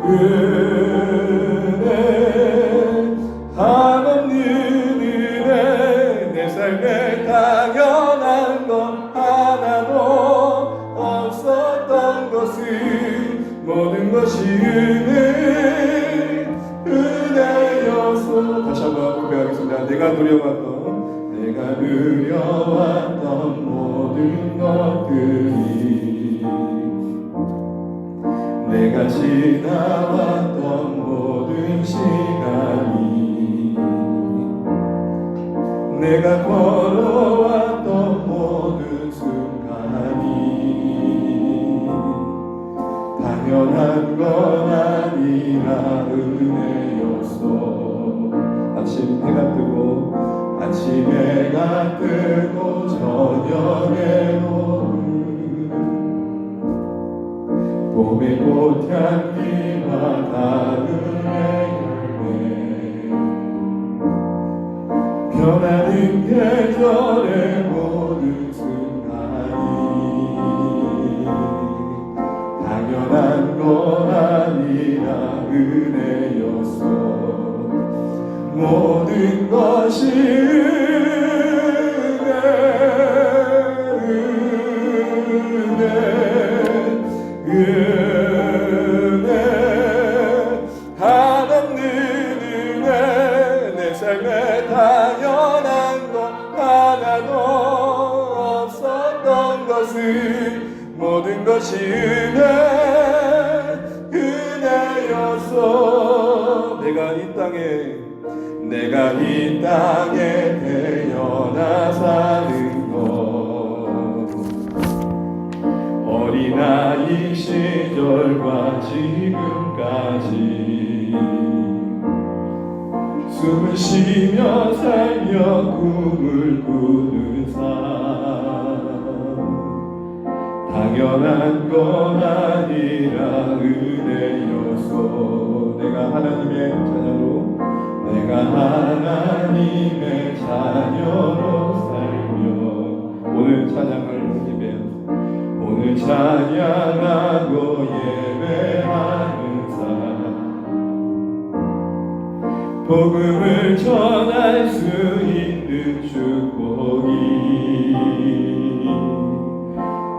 은혜 한없는 은혜 내 삶에 당연한 건 하나도 없었던 것은 모든 것이 은혜였소. 다시 한번 고백하겠습니다. 내가 누려왔던 모든 것들이 내가 지나왔던 모든 시간이 내가 걸어왔던 모든 순간이 당연한 건 아니라 은혜였어. 아침 해가 뜨고 저녁에도 봄의 꽃향기와 가을의 열매 변하는 계절의 모든 순간이 당연한 건 아니라 은혜였어. 모든 것이 은혜 한없는 은혜 내 삶에 당연한 것 하나도 없었던 것은 모든 것이 은혜였어. 내가 이 땅에 태어나 사는 것 어린아이 시절과 지금까지 숨을 쉬며 살며 꿈을 꾸는 삶 당연한 건 아니라 은혜였어. 내가 하나님의 자녀로 살며 오늘 찬양하고 예배하는 삶 복음을 전할 수 있는 축복이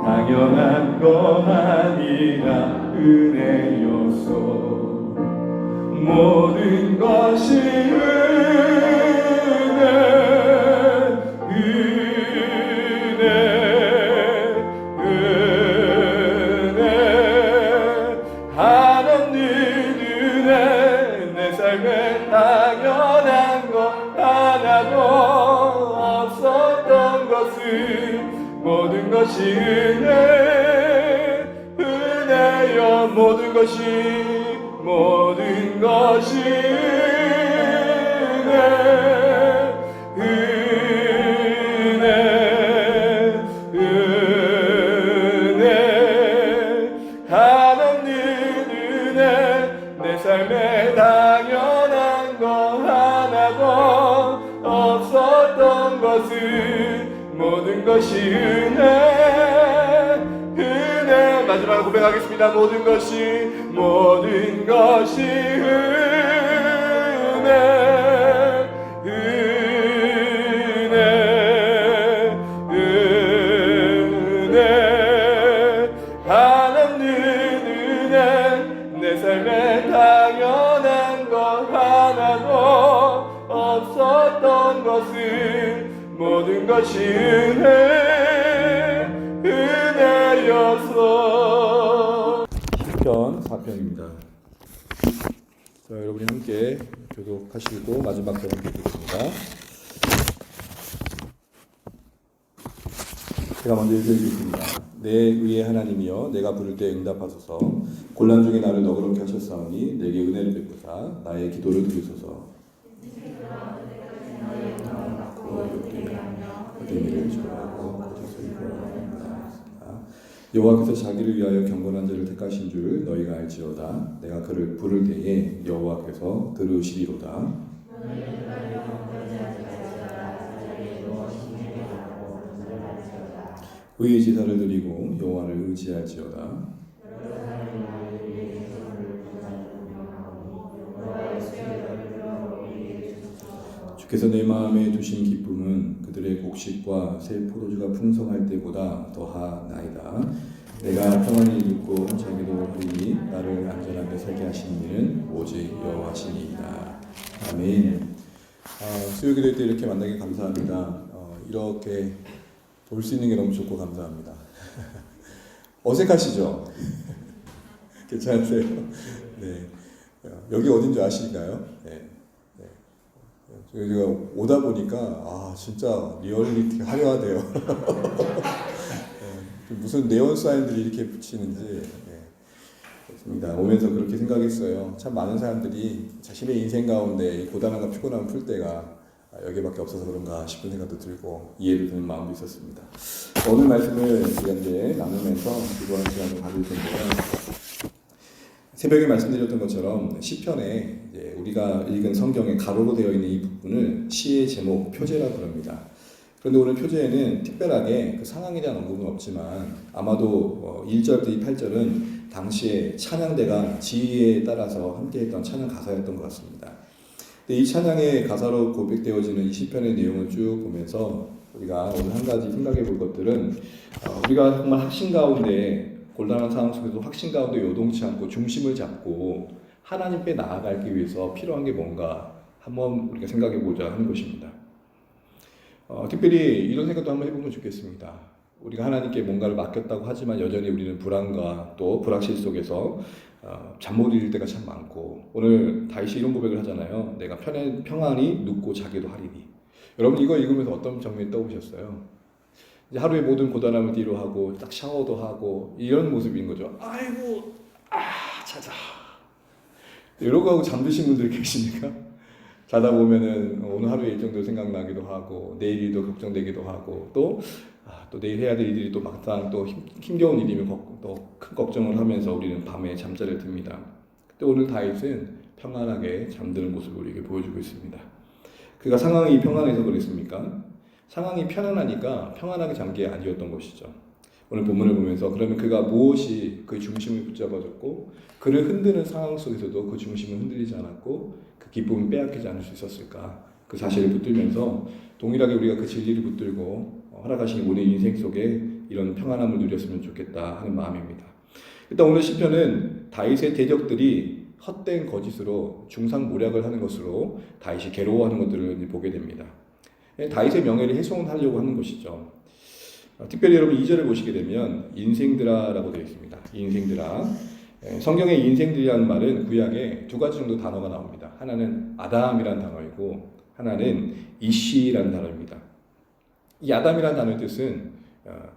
당연한 건 아니라 은혜였어. 모든 것이 은혜 한없는 은혜 내 삶에 당연한 것 하나도 없었던 것은 모든 것이 은혜여. 모든 것이 은혜 한없는 은혜 내 삶에 당연한 것 하나도 없었던 것은 모든 것이 은혜 마지막 고백하겠습니다. 모든 것이 은혜 한없는 은혜 내 삶에 당연한 것 하나도 없었던 것은 모든 것이 은혜였어. 시편 4편입니다. 자, 여러분이 함께 교독하시고 마지막 절을 읽겠습니다. 제가 먼저 읽겠습니다. 내 의의 하나님이여 내가 부를 때 응답하소서. 곤란 중에 나를 너그럽게 하셨사오니 내게 은혜를 베푸사 나의 기도를 들으소서. 여호와께서 자기를 위하여 경건한 자를 택하신 줄 너희가 알지어다. 내가 그를 부를 때에 여호와께서 들으시리로다. 의의 제사를 드리고 여호와를 의지할지어다. 그래서 내 마음에 두신 기쁨은 그들의 곡식과 새 포도주가 풍성할 때보다 더하나이다. 내가 평안히 눕고 자기도 하리니 나를 안전하게 살게 하시는 이는 오직 여호와시니이다. 아멘. 수요기도 때 이렇게 만나게 감사합니다. 이렇게 볼 수 있는 게 너무 좋고 감사합니다. 어색하시죠? 괜찮으세요? 네. 여기 어딘지 아시나요? 네. 제가 오다 보니까 진짜 리얼리티 화려하대요. 무슨 네온 사인들이 이렇게 붙이는지 그렇습니다. 오면서 그렇게 생각했어요. 참 많은 사람들이 자신의 인생 가운데 고단함과 피곤함을 풀 때가 여기밖에 없어서 그런가 싶은 생각도 들고 이해도 되는 마음도 있었습니다. 오늘 말씀을 우리가 이제 나누면서 기도하는 시간을 가질 텐데요. 새벽에 말씀드렸던 것처럼 시편에 이제 우리가 읽은 성경에 가로로 되어 있는 이 부분을 시의 제목 표제라고 부릅니다. 그런데 오늘 표제에는 특별하게 그 상황에 대한 언급은 없지만 아마도 1절부터 8절은 당시에 찬양대가 지휘에 따라서 함께했던 찬양 가사였던 것 같습니다. 이 찬양의 가사로 고백되어지는 이 시편의 내용을 쭉 보면서 우리가 오늘 한 가지 생각해 볼 것들은 우리가 정말 확신 가운데 곤란한 상황 속에서 확신 가운데 요동치 않고 중심을 잡고 하나님께 나아가기 위해서 필요한 게 뭔가 한번 우리가 생각해 보자 하는 것입니다. 특별히 이런 생각도 한번 해보면 좋겠습니다. 우리가 하나님께 뭔가를 맡겼다고 하지만 여전히 우리는 불안과 또 불확실 속에서 잠 못 이룰 때가 참 많고 오늘 다윗이 이런 고백을 하잖아요. 내가 평안히 눕고 자기도 하리니. 여러분 이거 읽으면서 어떤 장면이 떠오르셨어요? 이제 하루의 모든 고단함을 뒤로 하고 딱 샤워도 하고 이런 모습인 거죠. 아이고 자자 이러고 하고 잠드신 분들 계십니까? 자다 보면은 오늘 하루의 일정도 생각나기도 하고 내일 일도 걱정되기도 하고 또 내일 해야 될 일이 또 막상 또 힘겨운 일이면 또 큰 걱정을 하면서 우리는 밤에 잠자리에 듭니다. 그때 오늘 다윗은 평안하게 잠드는 모습을 우리에게 보여주고 있습니다. 그가 상황이 평안해서 그랬습니까? 상황이 편안하니까 평안하게 잠은 게 아니었던 것이죠. 오늘 본문을 보면서 그러면 그가 무엇이 그 중심을 붙잡아줬고 그를 흔드는 상황 속에서도 그 중심은 흔들리지 않았고 그 기쁨을 빼앗기지 않을 수 있었을까? 그 사실을 붙들면서 동일하게 우리가 그 진리를 붙들고 허락하신 우리 인생 속에 이런 평안함을 누렸으면 좋겠다 하는 마음입니다. 일단 오늘 시편은 다윗의 대적들이 헛된 거짓으로 중상모략을 하는 것으로 다윗이 괴로워하는 것들을 보게 됩니다. 다윗의 명예를 훼손하려고 하는 것이죠. 특별히 여러분 2절을 보시게 되면 인생들아라고 되어 있습니다. 인생들아. 성경에 인생들이라는 말은 구약에 두 가지 정도 단어가 나옵니다. 하나는 아담이라는 단어이고 하나는 이시라는 단어입니다. 이 아담이라는 단어의 뜻은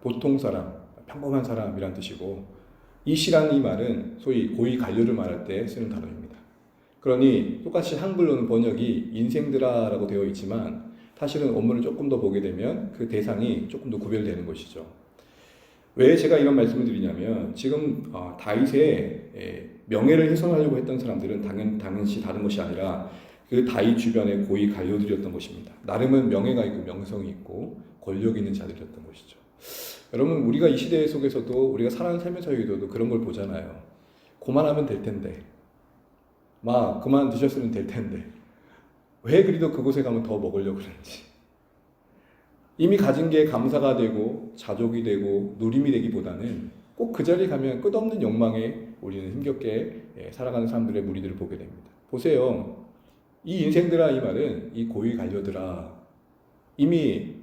보통 사람, 평범한 사람이라는 뜻이고 이시라는 이 말은 소위 고위 관료를 말할 때 쓰는 단어입니다. 그러니 똑같이 한글로는 번역이 인생들아라고 되어 있지만 사실은 원문을 조금 더 보게 되면 그 대상이 조금 더 구별되는 것이죠. 왜 제가 이런 말씀을 드리냐면 지금 다윗의 명예를 훼손하려고 했던 사람들은 당연시 다른 것이 아니라 그 다윗 주변의 고위 관료들이었던 것입니다. 나름은 명예가 있고 명성이 있고 권력이 있는 자들이었던 것이죠. 여러분 우리가 이 시대 속에서도 우리가 살아가는 삶의 서유도도 그런 걸 보잖아요. 그만하면 될 텐데 그만두셨으면 될 텐데 왜 그리도 그곳에 가면 더 먹으려고 그러는지 이미 가진 게 감사가 되고 자족이 되고 누림이 되기보다는 꼭 그 자리에 가면 끝없는 욕망에 우리는 힘겹게 살아가는 사람들의 무리들을 보게 됩니다. 보세요. 이 인생들아 이 말은 이 고위 관료들아 이미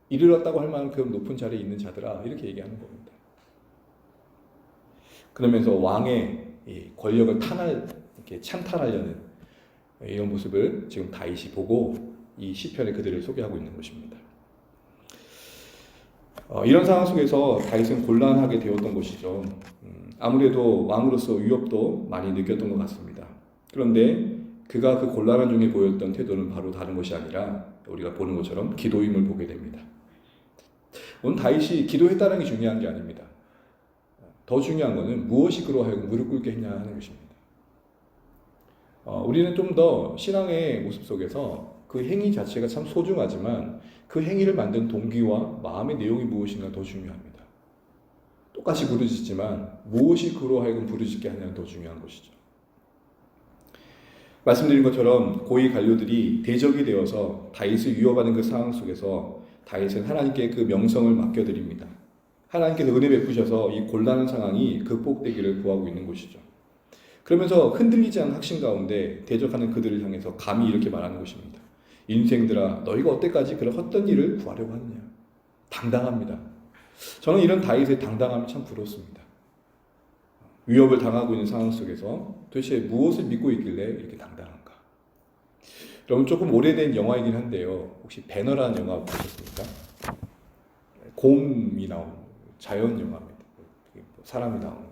이르렀다고 할 만큼 높은 자리에 있는 자들아 이렇게 얘기하는 겁니다. 그러면서 왕의 권력을 이렇게 찬탈하려는 이런 모습을 지금 다윗이 보고 이 시편에 그들을 소개하고 있는 것입니다. 이런 상황 속에서 다윗은 곤란하게 되었던 것이죠. 아무래도 왕으로서 위협도 많이 느꼈던 것 같습니다. 그런데 그가 그 곤란한 중에 보였던 태도는 바로 다른 것이 아니라 우리가 보는 것처럼 기도임을 보게 됩니다. 오늘 다윗이 기도했다는 게 중요한 게 아닙니다. 더 중요한 것은 무엇이 그로 하여금 무릎 꿇게 했냐 하는 것입니다. 우리는 좀 더 신앙의 모습 속에서 그 행위 자체가 참 소중하지만 그 행위를 만든 동기와 마음의 내용이 무엇인가 더 중요합니다. 똑같이 부르짖지만 무엇이 그로 하여금 부르짖게 하냐는 더 중요한 것이죠. 말씀드린 것처럼 고위 관료들이 대적이 되어서 다윗을 위협하는 그 상황 속에서 다윗은 하나님께 그 명성을 맡겨드립니다. 하나님께서 은혜 베푸셔서 이 곤란한 상황이 극복되기를 구하고 있는 것이죠. 그러면서 흔들리지 않은 확신 가운데 대적하는 그들을 향해서 감히 이렇게 말하는 것입니다. 인생들아, 너희가 어때까지 그런 헛된 일을 구하려고 하느냐. 당당합니다. 저는 이런 다윗의 당당함이 참 부럽습니다. 위협을 당하고 있는 상황 속에서 도대체 무엇을 믿고 있길래 이렇게 당당한가? 여러분, 조금 오래된 영화이긴 한데요. 혹시 배너라는 영화 보셨습니까? 곰이 나온 자연 영화입니다. 사람이 나오는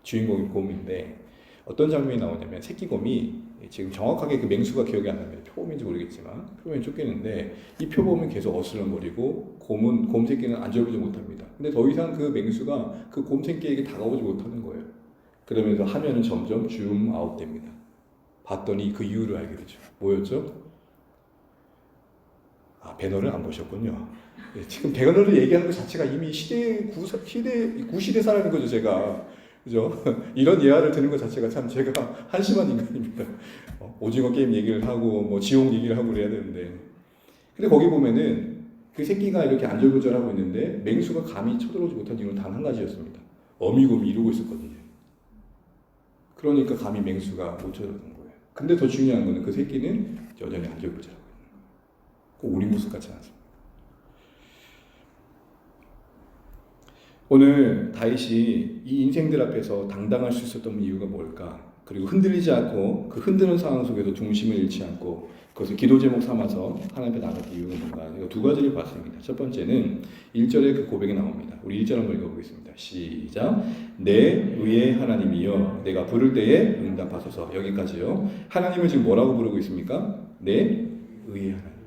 주인공이 곰인데 어떤 장면이 나오냐면 새끼곰이 지금 정확하게 그 맹수가 기억이 안 납니다. 표범인지 모르겠지만 표범이 쫓기는데 이 표범은 계속 어슬렁거리고 곰 새끼는 안절부절 못합니다. 근데 더 이상 그 맹수가 그 곰 새끼에게 다가오지 못하는 거예요. 그러면서 화면은 점점 줌 아웃됩니다. 봤더니 그 이유를 알게 되죠. 뭐였죠? 배너를 안 보셨군요. 지금 배너를 얘기하는 것 자체가 이미 구시대 사람인 거죠, 제가. 그죠? 이런 예화를 드는 것 자체가 참 제가 한심한 인간입니다. 오징어 게임 얘기를 하고, 뭐, 지옥 얘기를 하고 그래야 되는데. 근데 거기 보면은 그 새끼가 이렇게 안절부절하고 있는데 맹수가 감히 쳐들어오지 못한 이유는 단 한 가지였습니다. 어미곰이 이러고 있었거든요. 그러니까 감히 맹수가 못 쳐들어오는 거예요. 근데 더 중요한 거는 그 새끼는 여전히 안절부절하고 있는 거예요. 우리 모습 같지 않습니다. 오늘 다윗이 이 인생들 앞에서 당당할 수 있었던 이유가 뭘까? 그리고 흔들리지 않고 그 흔드는 상황 속에도 중심을 잃지 않고 그것을 기도 제목 삼아서 하나님 앞에 나갈 이유가 뭔가? 이거 두 가지를 봤습니다. 첫 번째는 1절에 그 고백이 나옵니다. 우리 1절 한번 읽어보겠습니다. 시작. 내 의의 하나님이여 내가 부를 때에 응답하소서. 여기까지요. 하나님을 지금 뭐라고 부르고 있습니까? 내 의의 하나님.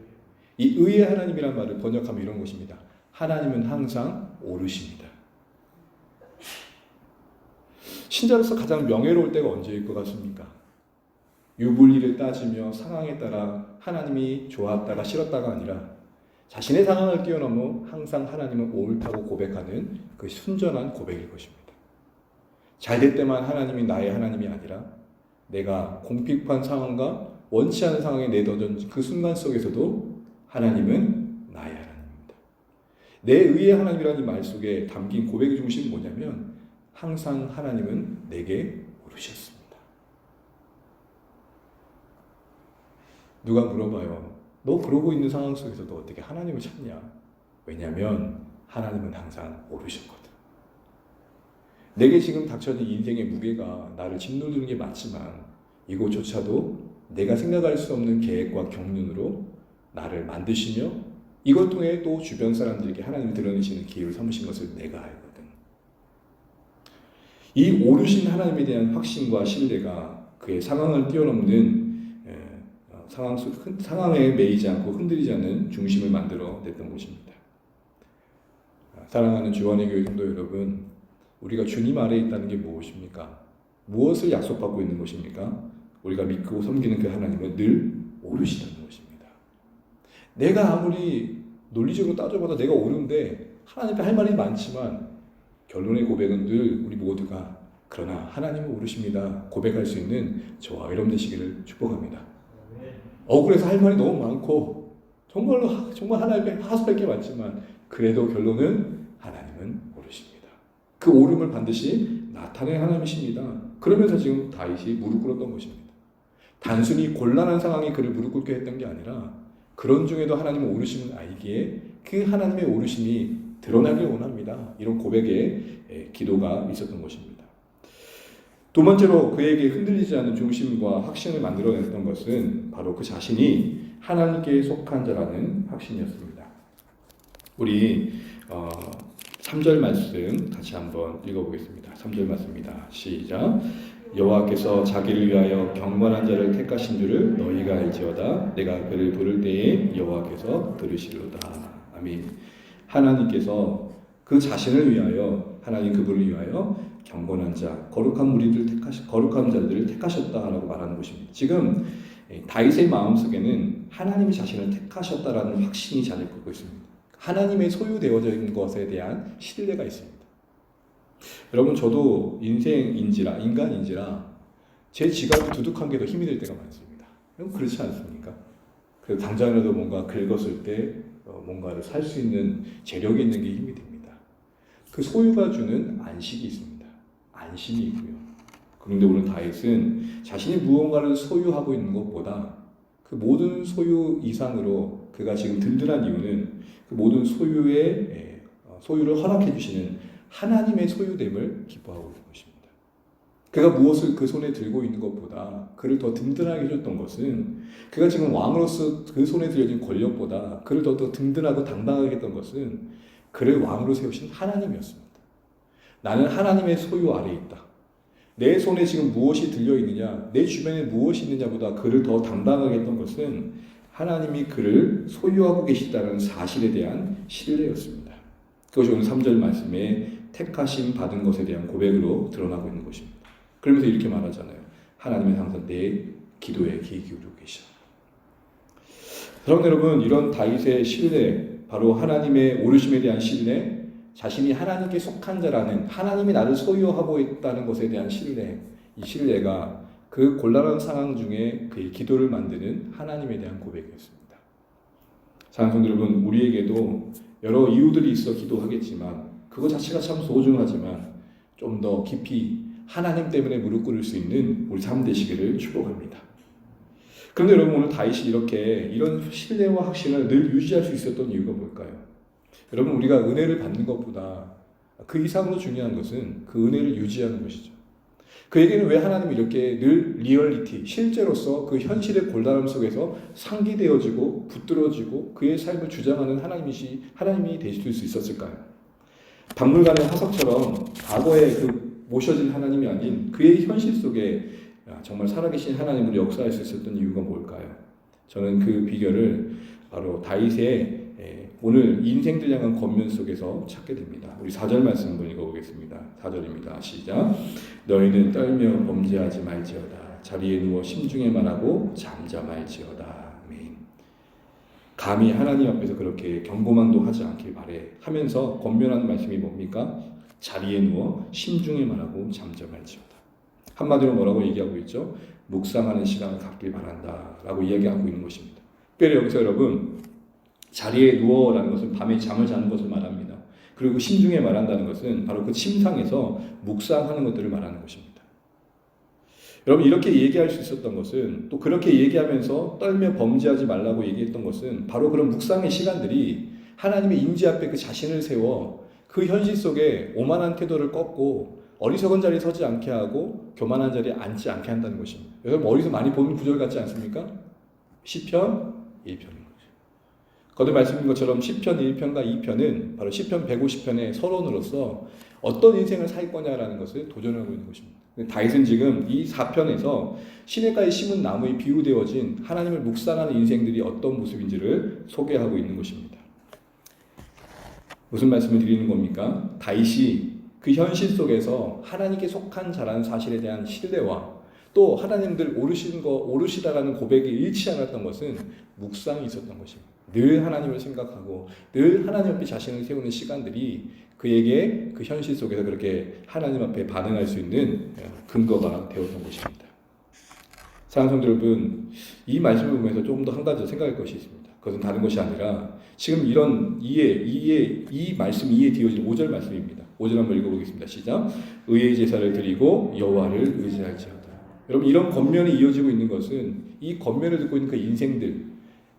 이 의의 하나님이란 말을 번역하면 이런 것입니다. 하나님은 항상 오르십니다. 신자로서 가장 명예로울 때가 언제일 것 같습니까? 유불리를 따지며 상황에 따라 하나님이 좋았다가 싫었다가 아니라 자신의 상황을 뛰어넘어 항상 하나님은 옳다고 고백하는 그 순전한 고백일 것입니다. 잘될 때만 하나님이 나의 하나님이 아니라 내가 공핍한 상황과 원치 않은 상황에 내던진 그 순간 속에서도 하나님은 나의 하나님입니다. 내 의의 하나님이라는 말 속에 담긴 고백의 중심은 뭐냐면 항상 하나님은 내게 오르셨습니다. 누가 물어봐요. 너 그러고 있는 상황 속에서도 어떻게 하나님을 찾냐? 왜냐하면 하나님은 항상 오르셨거든. 내게 지금 닥쳐진 인생의 무게가 나를 짓누르는 게 맞지만 이것조차도 내가 생각할 수 없는 계획과 경륜으로 나를 만드시며 이걸 통해 또 주변 사람들에게 하나님을 드러내시는 기회를 삼으신 것을 내가 알거든. 이 오르신 하나님에 대한 확신과 신뢰가 그의 상황을 뛰어넘는 상황에 매이지 않고 흔들리지 않는 중심을 만들어 냈던 것입니다. 사랑하는 주원의 교회 성도 여러분, 우리가 주님 아래에 있다는 게 무엇입니까? 무엇을 약속받고 있는 것입니까? 우리가 믿고 섬기는 그 하나님은 늘 오르시다는 것입니다. 내가 아무리 논리적으로 따져봐도 내가 옳은데 하나님 앞에 할 말이 많지만 결론의 고백은 늘 우리 모두가 그러나 하나님은 오르십니다 고백할 수 있는 저와 여러분 되시기를 축복합니다. 억울해서 할 말이 너무 많고 정말 하나님 앞에 하소할 게 많지만 그래도 결론은 하나님은 오르십니다. 그 오름을 반드시 나타낼 하나님이십니다. 그러면서 지금 다윗이 무릎 꿇었던 것입니다. 단순히 곤란한 상황이 그를 무릎 꿇게 했던 게 아니라 그런 중에도 하나님은 오르심을 알기에 그 하나님의 오르심이 드러나길 원합니다. 이런 고백의 기도가 있었던 것입니다. 두 번째로 그에게 흔들리지 않는 중심과 확신을 만들어냈던 것은 바로 그 자신이 하나님께 속한 자라는 확신이었습니다. 우리 3절 말씀 같이 한번 읽어보겠습니다. 3절 말씀입니다. 시작. 여호와께서 자기를 위하여 경건한 자를 택하신 줄을 너희가 알지어다. 내가 그를 부를 때에 여호와께서 들으시리로다. 아멘. 하나님께서 그 자신을 위하여 하나님 그분을 위하여 경건한 자, 거룩한 자들을 택하셨다라고 말하는 것입니다. 지금 다윗의 마음속에는 하나님이 자신을 택하셨다라는 확신이 자리 붙고 있습니다. 하나님의 소유되어진 것에 대한 신뢰가 있습니다. 여러분, 저도 인간인지라 제 지갑이 두둑한 게 더 힘이 될 때가 많습니다. 그렇지 않습니까? 그래서 당장이라도 뭔가 긁었을 때 뭔가를 살 수 있는 재력이 있는 게 힘이 됩니다. 그 소유가 주는 안식이 있습니다. 안심이 있고요. 그런데 오늘 다윗은 자신이 무언가를 소유하고 있는 것보다 그 모든 소유 이상으로 그가 지금 든든한 이유는 그 모든 소유를 허락해 주시는 하나님의 소유됨을 기뻐하고 있는 것입니다. 그가 무엇을 그 손에 들고 있는 것보다 그를 더 든든하게 해줬던 것은 그가 지금 왕으로서 그 손에 들려진 권력보다 그를 더 든든하고 당당하게 했던 것은 그를 왕으로 세우신 하나님이었습니다. 나는 하나님의 소유 아래에 있다. 내 손에 지금 무엇이 들려있느냐, 내 주변에 무엇이 있느냐보다 그를 더 당당하게 했던 것은 하나님이 그를 소유하고 계시다는 사실에 대한 신뢰였습니다. 그것이 오늘 3절 말씀에 택하심 받은 것에 대한 고백으로 드러나고 있는 것입니다. 그러면서 이렇게 말하잖아요. 하나님은 항상 내 기도에 귀 기울이고 계시다. 사랑하는 여러분, 이런 다윗의 신뢰, 바로 하나님의 오르심에 대한 신뢰, 자신이 하나님께 속한 자라는, 하나님이 나를 소유하고 있다는 것에 대한 신뢰, 이 신뢰가 그 곤란한 상황 중에 그의 기도를 만드는 하나님에 대한 고백이었습니다. 사랑하는 여러분, 우리에게도 여러 이유들이 있어 기도하겠지만 그것 자체가 참 소중하지만 좀 더 깊이 하나님 때문에 무릎 꿇을 수 있는 우리 삶 되시기를 축복합니다. 그런데 여러분, 오늘 다윗이 이런 신뢰와 확신을 늘 유지할 수 있었던 이유가 뭘까요? 여러분, 우리가 은혜를 받는 것보다 그 이상으로 중요한 것은 그 은혜를 유지하는 것이죠. 그에게는 왜 하나님이 이렇게 늘 리얼리티, 실제로서 그 현실의 곤란함 속에서 상기되어지고 붙들어지고 그의 삶을 주장하는 하나님이 되실 수 있었을까요? 박물관의 화석처럼 과거에 그 모셔진 하나님이 아닌 그의 현실 속에 정말 살아계신 하나님으로 역사할 수 있었던 이유가 뭘까요? 저는 그 비결을 바로 다윗의 오늘 인생들 향한 권면 속에서 찾게 됩니다. 우리 4절 말씀 한번 읽어보겠습니다. 4절입니다. 시작. 너희는 떨며 범죄하지 말지어다. 자리에 누워 심중에 말하고 잠잠할지어다. 아멘. 감히 하나님 앞에서 그렇게 경고만도 하지 않길 바래 하면서 권면하는 말씀이 뭡니까? 자리에 누워 심중에 말하고 잠잠할지어다. 한마디로 뭐라고 얘기하고 있죠? 묵상하는 시간을 갖길 바란다 라고 이야기하고 있는 것입니다. 특별히 여기서 여러분, 자리에 누워라는 것은 밤에 잠을 자는 것을 말합니다. 그리고 심중에 말한다는 것은 바로 그 침상에서 묵상하는 것들을 말하는 것입니다. 여러분, 이렇게 얘기할 수 있었던 것은, 또 그렇게 얘기하면서 떨며 범죄하지 말라고 얘기했던 것은 바로 그런 묵상의 시간들이 하나님의 임재 앞에 그 자신을 세워 그 현실 속에 오만한 태도를 꺾고 어리석은 자리에 서지 않게 하고 교만한 자리에 앉지 않게 한다는 것입니다. 여러분, 어디서 많이 본 구절 같지 않습니까? 시편 1편입니다. 거듭 말씀인 것처럼 시편 1편과 2편은 바로 시편 150편의 서론으로서 어떤 인생을 살 거냐라는 것을 도전하고 있는 것입니다. 다윗은 지금 이 4편에서 시냇가에 심은 나무에 비유되어진 하나님을 묵상하는 인생들이 어떤 모습인지를 소개하고 있는 것입니다. 무슨 말씀을 드리는 겁니까? 다윗이 그 현실 속에서 하나님께 속한 자라는 사실에 대한 신뢰와 또 하나님들 오르시다라는 고백이 잃지 않았던 것은 묵상이 있었던 것입니다. 늘 하나님을 생각하고 늘 하나님 앞에 자신을 세우는 시간들이 그에게 그 현실 속에서 그렇게 하나님 앞에 반응할 수 있는 근거가 되었던 것입니다. 사랑하는 성도 여러분, 이 말씀을 보면서 조금 더 한 가지 생각할 것이 있습니다. 그것은 다른 것이 아니라 지금 이런 이 말씀 이에 뒤어진 5절 말씀입니다. 5절 한번 읽어보겠습니다. 시작. 의의 제사를 드리고 여호와를 의지할지어다. 여러분, 이런 권면이 이어지고 있는 것은 이 권면을 듣고 있는 그 인생들,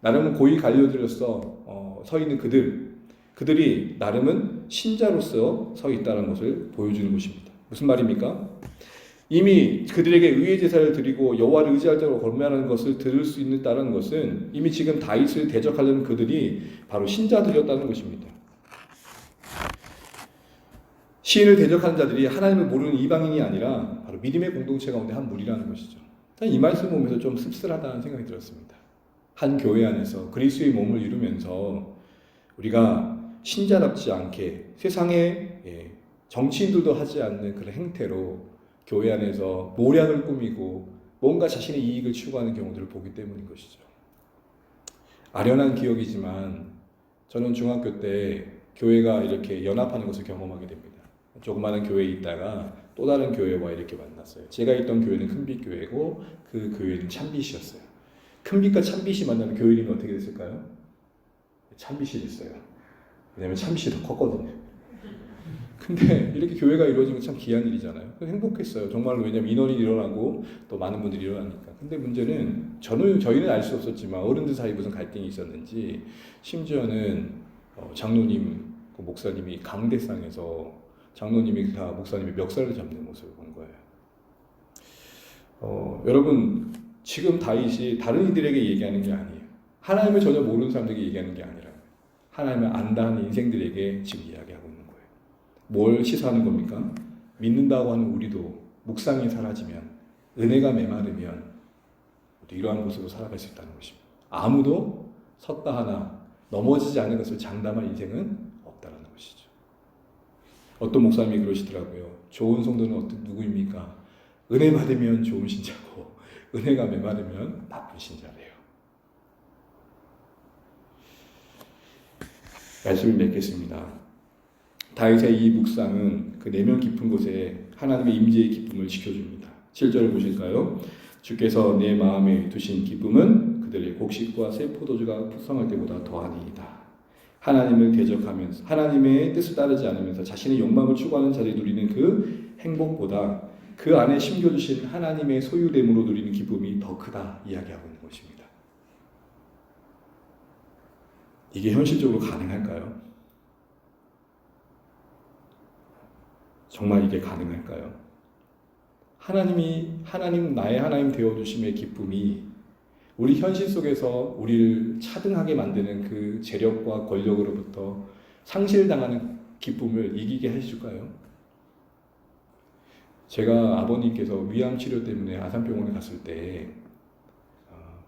나름은 고이 관료들로서 서 있는 그들이 나름은 신자로서 서 있다는 것을 보여주는 것입니다. 무슨 말입니까? 이미 그들에게 의의 제사를 드리고 여호와를 의지할 자로 권면하는 것을 들을 수 있다는 것은 이미 지금 다윗을 대적하려는 그들이 바로 신자들이었다는 것입니다. 시인을 대적하는 자들이 하나님을 모르는 이방인이 아니라 바로 믿음의 공동체 가운데 한 무리라는 것이죠. 이 말씀 보면서 좀 씁쓸하다는 생각이 들었습니다. 한 교회 안에서 그리스도의 몸을 이루면서 우리가 신자답지 않게 세상에 정치인들도 하지 않는 그런 행태로 교회 안에서 모략을 꾸미고 뭔가 자신의 이익을 추구하는 경우들을 보기 때문인 것이죠. 아련한 기억이지만 저는 중학교 때 교회가 이렇게 연합하는 것을 경험하게 됩니다. 조그마한 교회에 있다가 또 다른 교회와 이렇게 만났어요. 제가 있던 교회는 큰빛 교회고 그 교회는 참빛이었어요. 큰빛과 참빛이 만나면 교회 이름이 어떻게 됐을까요? 참빛이 됐어요. 왜냐면 참빛이 더 컸거든요. 근데 이렇게 교회가 이루어지면 참 귀한 일이잖아요. 행복했어요. 정말로. 왜냐면 인원이 일어나고 또 많은 분들이 일어나니까. 근데 문제는 저희는 알 수 없었지만 어른들 사이 무슨 갈등이 있었는지, 심지어는 장로님, 그 목사님이 강대상에서 장로님이 다 목사님이 멱살을 잡는 모습을 본 거예요. 여러분, 지금 다윗이 다른 이들에게 얘기하는 게 아니에요. 하나님을 전혀 모르는 사람들에게 얘기하는 게 아니라 하나님을 안다 하는 인생들에게 지금 이야기하고 있는 거예요. 뭘 시사하는 겁니까? 믿는다고 하는 우리도 묵상이 사라지면, 은혜가 메마르면 이러한 모습으로 살아갈 수 있다는 것입니다. 아무도 섰다 하나 넘어지지 않는 것을 장담할 인생은 없다는 것이죠. 어떤 목사님이 그러시더라고요. 좋은 성도는 누구입니까? 은혜 받으면 좋은 신자고 은혜가 메마르면 나쁜 신자래요. 말씀을 맺겠습니다. 다윗의 이 묵상은 그 내면 깊은 곳에 하나님의 임재의 기쁨을 지켜줍니다. 7절을 보실까요? 주께서 내 마음에 두신 기쁨은 그들의 곡식과 새 포도주가 풍성할 때보다 더하니이다. 하나님을 대적하면서 하나님의 뜻을 따르지 않으면서 자신의 욕망을 추구하는 자들이 누리는 그 행복보다 그 안에 심겨주신 하나님의 소유됨으로 누리는 기쁨이 더 크다 이야기하고 있는 것입니다. 이게 현실적으로 가능할까요? 정말 이게 가능할까요? 나의 하나님 되어주심의 기쁨이 우리 현실 속에서 우리를 차등하게 만드는 그 재력과 권력으로부터 상실당하는 기쁨을 이기게 해줄까요? 제가 아버님께서 위암 치료 때문에 아산병원에 갔을 때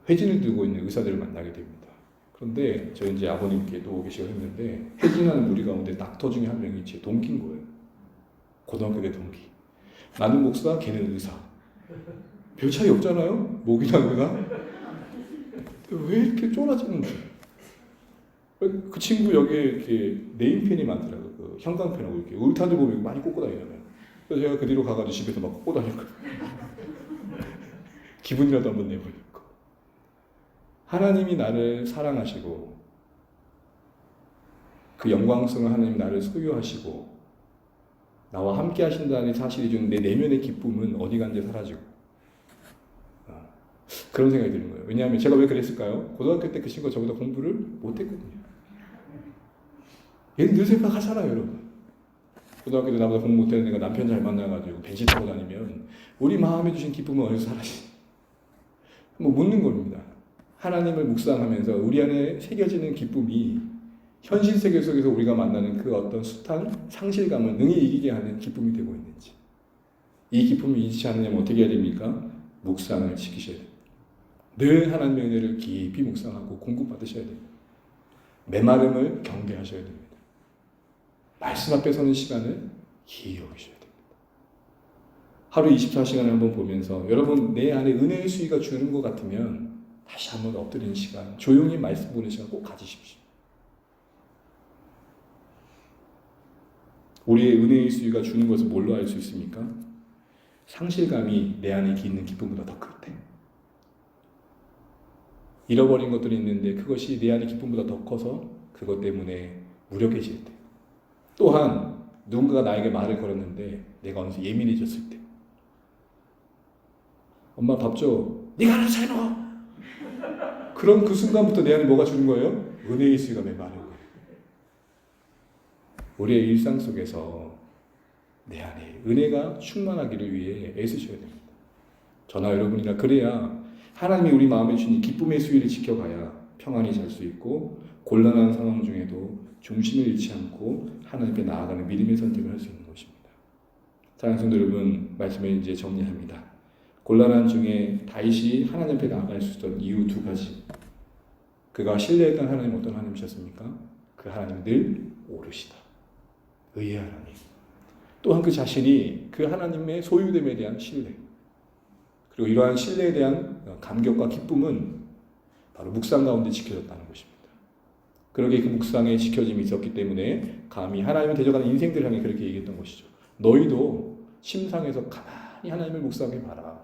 회진을 들고 있는 의사들을 만나게 됩니다. 그런데 저 이제 아버님께 또 계시고 했는데 회진하는 무리 가운데 닥터 중에 한 명이 제 동기인 거예요. 고등학교 때 동기. 나는 목사, 걔는 의사. 별 차이 없잖아요? 목이나 의사. 왜 이렇게 쫄아지는지. 그 친구 여기에 이렇게 네임펜이 많더라고요. 그 형광펜하고 이렇게 울타리 보면 많이 꽂고 다니잖아요. 그래서 제가 그 뒤로 가가지고 집에서 막 꽂고 다녔거든요. 기분이라도 한번 내보려고. 하나님이 나를 사랑하시고 그 영광스러운 하나님 나를 소유하시고 나와 함께 하신다는 사실이 준 내 내면의 기쁨은 어디 간데 사라지고 그런 생각이 드는 거예요. 왜냐하면 제가 왜 그랬을까요? 고등학교 때 그 친구가 저보다 공부를 못했거든요. 얘는 늘 생각하잖아요, 여러분. 고등학교 때 나보다 공부 못하는 애가 남편 잘 만나가지고 벤치 타고 다니면 우리 마음에 주신 기쁨은 어디서 사라지지? 한번 묻는 겁니다. 하나님을 묵상하면서 우리 안에 새겨지는 기쁨이 현실 세계 속에서 우리가 만나는 그 어떤 숱한 상실감을 능히 이기게 하는 기쁨이 되고 있는지. 이 기쁨이 잃지 않으려면 어떻게 해야 됩니까? 묵상을 지키셔야 됩니다. 늘 하나님의 은혜를 깊이 묵상하고 공급받으셔야 됩니다. 메마름을 경계하셔야 됩니다. 말씀 앞에 서는 시간을 기이 여기셔야 됩니다. 하루 24시간을 한번 보면서 여러분 내 안에 은혜의 수위가 주는 것 같으면 다시 한번 엎드리는 시간, 조용히 말씀 보는 시간 꼭 가지십시오. 우리의 은혜의 수위가 주는 것을 뭘로 알 수 있습니까? 상실감이 내 안에 있는 기쁨보다 더 클 때. 잃어버린 것들이 있는데 그것이 내 안의 기쁨보다 더 커서 그것 때문에 무력해질 때. 또한 누군가가 나에게 말을 걸었는데 내가 어느새 예민해졌을 때. 엄마 밥 줘. 네가 알아서 잘 먹어. 그런 그 순간부터 내 안에 뭐가 주는 거예요? 은혜의 수위가 메마른 거예요. 우리의 일상 속에서 내 안에 은혜가 충만하기를 위해 애쓰셔야 됩니다. 저나 여러분이나 그래야 하나님이 우리 마음에 주신 기쁨의 수위를 지켜가야 평안히 잘 수 있고 곤란한 상황 중에도 중심을 잃지 않고 하나님께 나아가는 믿음의 선택을 할 수 있는 것입니다. 사랑하는 성도 여러분, 말씀을 이제 정리합니다. 곤란한 중에 다윗이 하나님 앞에 나아갈 수 있었던 이유 두 가지. 그가 신뢰했던 하나님 어떤 하나님이셨습니까? 그 하나님은 늘 오르시다. 의의 하나님. 또한 그 자신이 그 하나님의 소유됨에 대한 신뢰. 그리고 이러한 신뢰에 대한 감격과 기쁨은 바로 묵상 가운데 지켜졌다는 것입니다. 그러게 그 묵상에 지켜짐이 있었기 때문에 감히 하나님을 대적하는 인생들을 향해 그렇게 얘기했던 것이죠. 너희도 침상에서 가만히 하나님을 묵상해 봐라.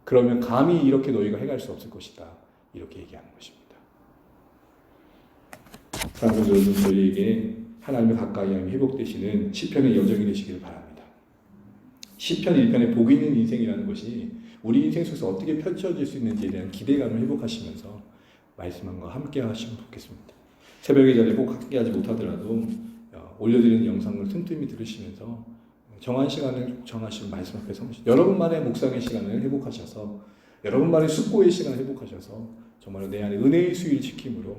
그러면 감히 이렇게 너희가 행할 수 없을 것이다. 이렇게 얘기하는 것입니다. 사랑하는 여러분, 저희에게 하나님을 가까이 하며 회복되시는 시편의 여정이 되시길 바랍니다. 시편 1편의 복 있는 인생이라는 것이 우리 인생 속에서 어떻게 펼쳐질 수 있는지에 대한 기대감을 회복하시면서 말씀과 함께 하시면 좋겠습니다. 새벽의 자리에 꼭 함께하지 못하더라도 올려드리는 영상을 틈틈이 들으시면서 정한 시간을 정하시고 말씀 앞에 서시고 여러분만의 묵상의 시간을 회복하셔서 여러분만의 숙고의 시간을 회복하셔서 정말 내 안에 은혜의 수위를 지킴으로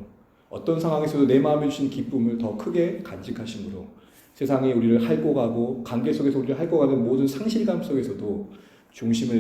어떤 상황에서도 내 마음에 주신 기쁨을 더 크게 간직하심으로 세상에 우리를 핥고 가고 관계 속에서 우리를 핥고 가는 모든 상실감 속에서도 중심을